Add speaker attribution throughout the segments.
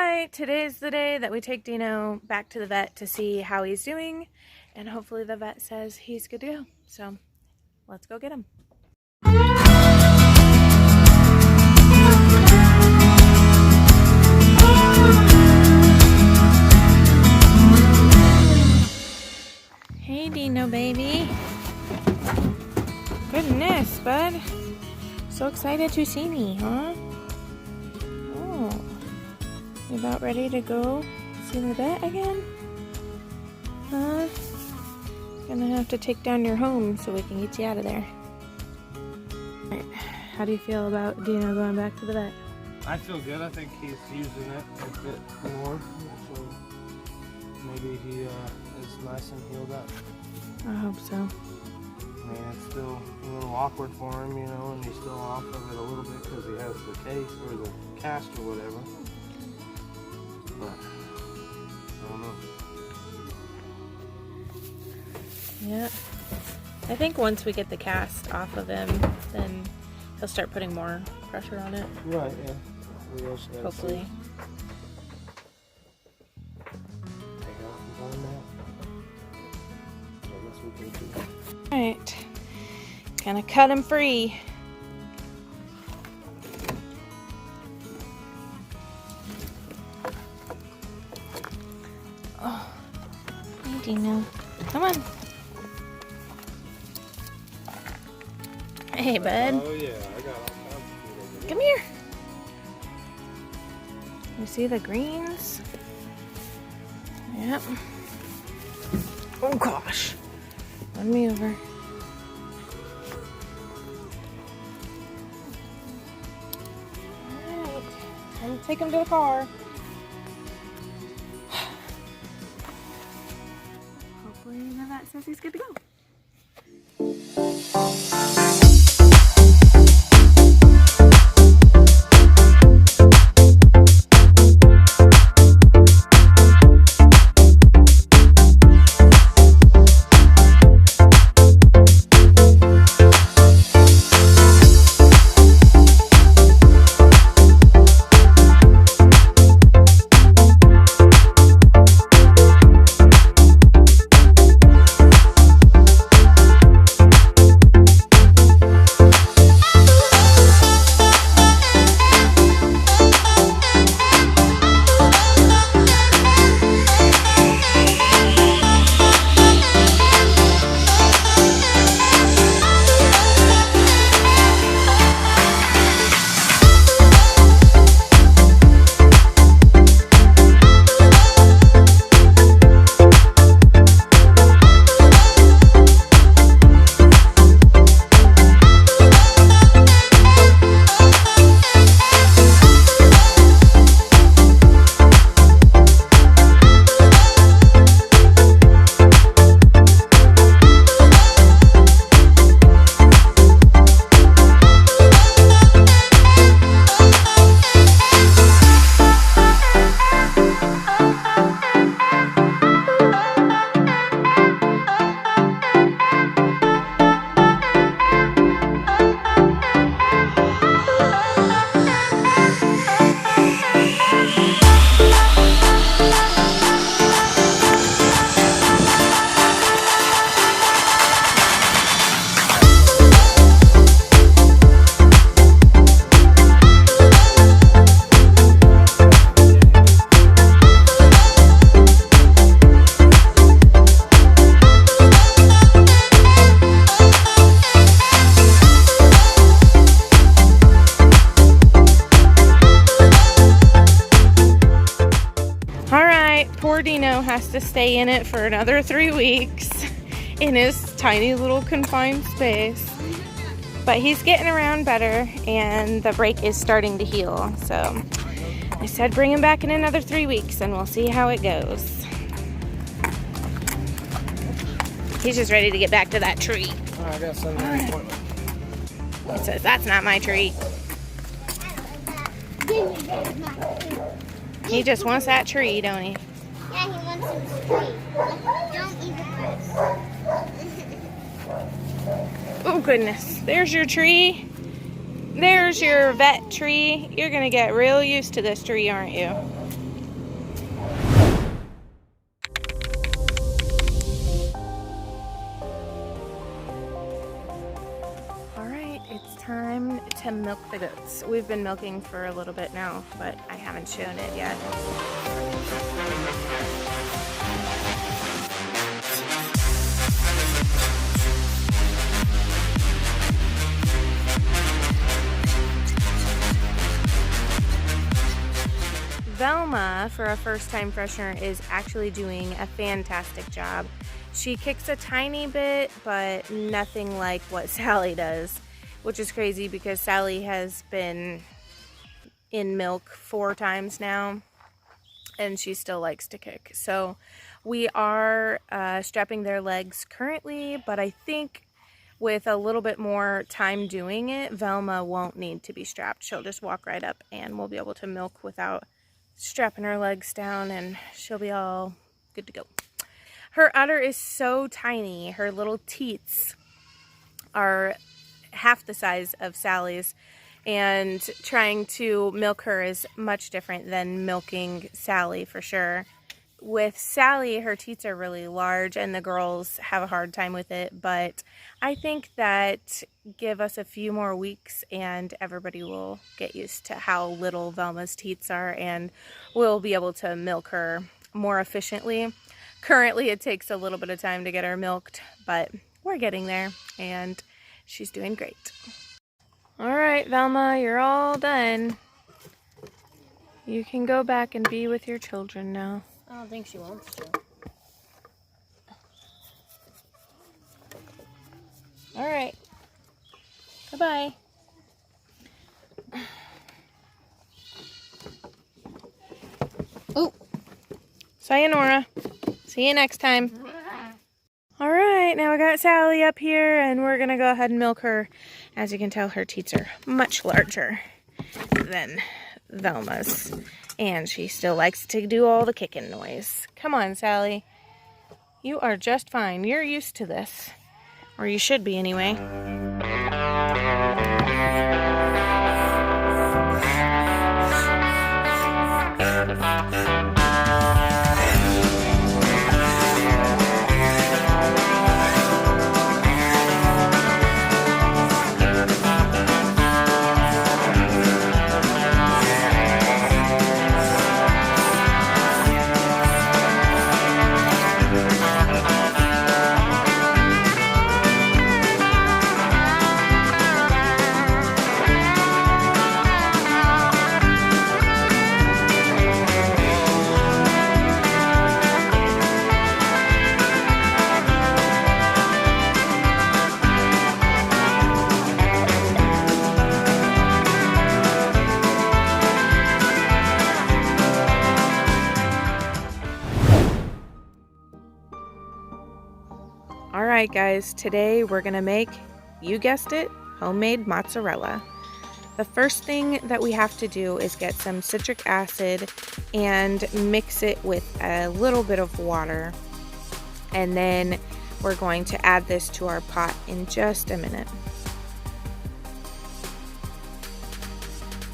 Speaker 1: Alright, today's the day that we take Dino back to the vet to see how he's doing, and hopefully the vet says he's good to go. So, let's go get him. Hey Dino baby. Goodness, bud. So excited to see me, huh? Oh. You about ready to go see the vet again? Huh? Gonna have to take down your home so we can get you out of there. Right. How do you feel about Dino going back to the vet?
Speaker 2: I feel good. I think he's using it a bit more. So maybe he is nice and healed up.
Speaker 1: I hope so.
Speaker 2: I mean, it's still a little awkward for him, you know, and he's still off of it a little bit because he has the case or the cast or whatever. But I don't know.
Speaker 1: Yeah. I think once we get the cast off of him, then he'll start putting more pressure on it.
Speaker 2: Right, yeah. We also gotta
Speaker 1: hopefully. Alright. Gonna cut him free. Oh, hey Dino. Come on. Hey, bud.
Speaker 2: Oh yeah, I got all kinds of food.
Speaker 1: Come here. You see the greens? Yep. Oh gosh. Run me over. Alright. Time to take him to the car. Hopefully the vet says he's good to go. Poor Dino has to stay in it for another 3 weeks in his tiny little confined space. But he's getting around better and the break is starting to heal. So I said bring him back in another 3 weeks and we'll see how it goes. He's just ready to get back to that tree.
Speaker 2: I got something on the appointment.
Speaker 1: He says, that's not my tree. He just wants that tree, don't he?
Speaker 3: Yeah, he wants some tree. Don't eat the
Speaker 1: Oh goodness, there's your tree. There's your vet tree. You're gonna get real used to this tree, aren't you? time to milk the goats. We've been milking for a little bit now, but I haven't shown it yet. Velma, for a first-time freshener, is actually doing a fantastic job. She kicks a tiny bit, but nothing like what Sally does, which is crazy because Sally has been in milk 4 times now, and she still likes to kick. So we are strapping their legs currently, but I think with a little bit more time doing it, Velma won't need to be strapped. She'll just walk right up and we'll be able to milk without strapping her legs down, and she'll be all good to go. Her udder is so tiny. Her little teats are half the size of Sally's, and trying to milk her is much different than milking Sally for sure. With Sally, her teats are really large and the girls have a hard time with it, but I think that give us a few more weeks and everybody will get used to how little Velma's teats are, and we'll be able to milk her more efficiently. Currently, it takes a little bit of time to get her milked, but we're getting there and she's doing great. All right, Velma, you're all done. You can go back and be with your children now.
Speaker 4: I don't think she wants to.
Speaker 1: All right. Goodbye. Oh. Sayonara. See you next time. All right, now we got Sally up here and we're gonna go ahead and milk her. As you can tell, her teats are much larger than Velma's. And she still likes to do all the kicking noise. Come on, Sally. You are just fine. You're used to this. Or you should be anyway. Alright guys, today we're going to make, you guessed it, homemade mozzarella. The first thing that we have to do is get some citric acid and mix it with a little bit of water. And then we're going to add this to our pot in just a minute.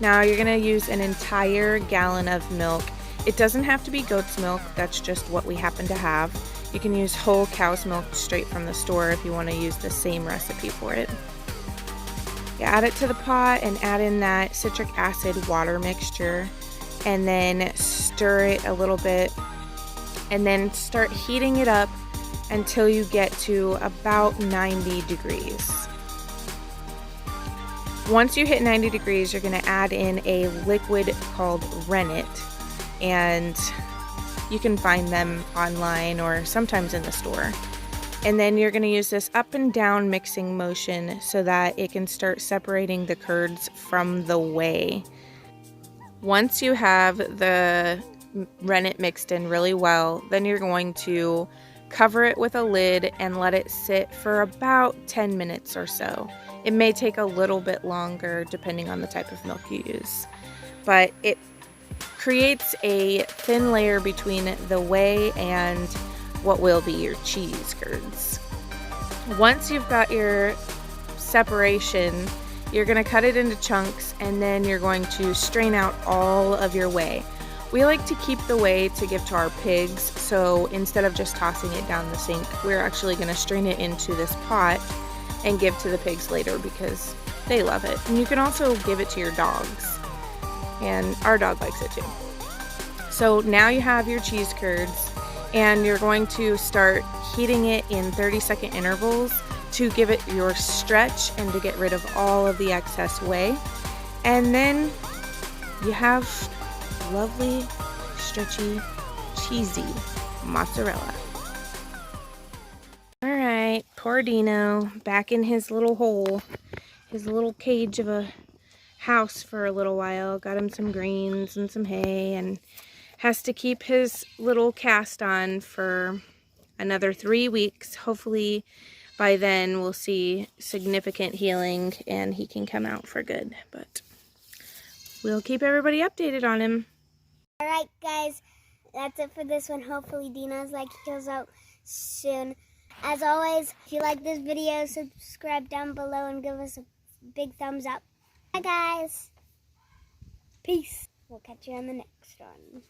Speaker 1: Now you're going to use an entire gallon of milk. It doesn't have to be goat's milk, that's just what we happen to have. You can use whole cow's milk straight from the store if you want to use the same recipe for it. You add it to the pot and add in that citric acid water mixture and then stir it a little bit and then start heating it up until you get to about 90 degrees. Once you hit 90 degrees, you're going to add in a liquid called rennet, and you can find them online or sometimes in the store. And then you're going to use this up and down mixing motion so that it can start separating the curds from the whey. Once you have the rennet mixed in really well, then you're going to cover it with a lid and let it sit for about 10 minutes or so. It may take a little bit longer depending on the type of milk you use, but it creates a thin layer between the whey and what will be your cheese curds. Once you've got your separation, you're going to cut it into chunks and then you're going to strain out all of your whey. We like to keep the whey to give to our pigs, so instead of just tossing it down the sink, we're actually going to strain it into this pot and give to the pigs later because They love it. And you can also give it to your dogs. And our dog likes it too. So now you have your cheese curds, and you're going to start heating it in 30-second intervals to give it your stretch and to get rid of all of the excess whey. And then you have lovely, stretchy, cheesy mozzarella. All right, poor Dino, back in his little hole, his little cage of a house for a little while. Got him some greens and some hay, and has to keep his little cast on for another 3 weeks. Hopefully by then we'll see significant healing and he can come out for good, but we'll keep everybody updated on him.
Speaker 3: Alright guys, that's it for this one. Hopefully Dino's leg heals out soon. As always, if you like this video, subscribe down below and give us a big thumbs up. Bye guys. Peace. We'll catch you on the next one.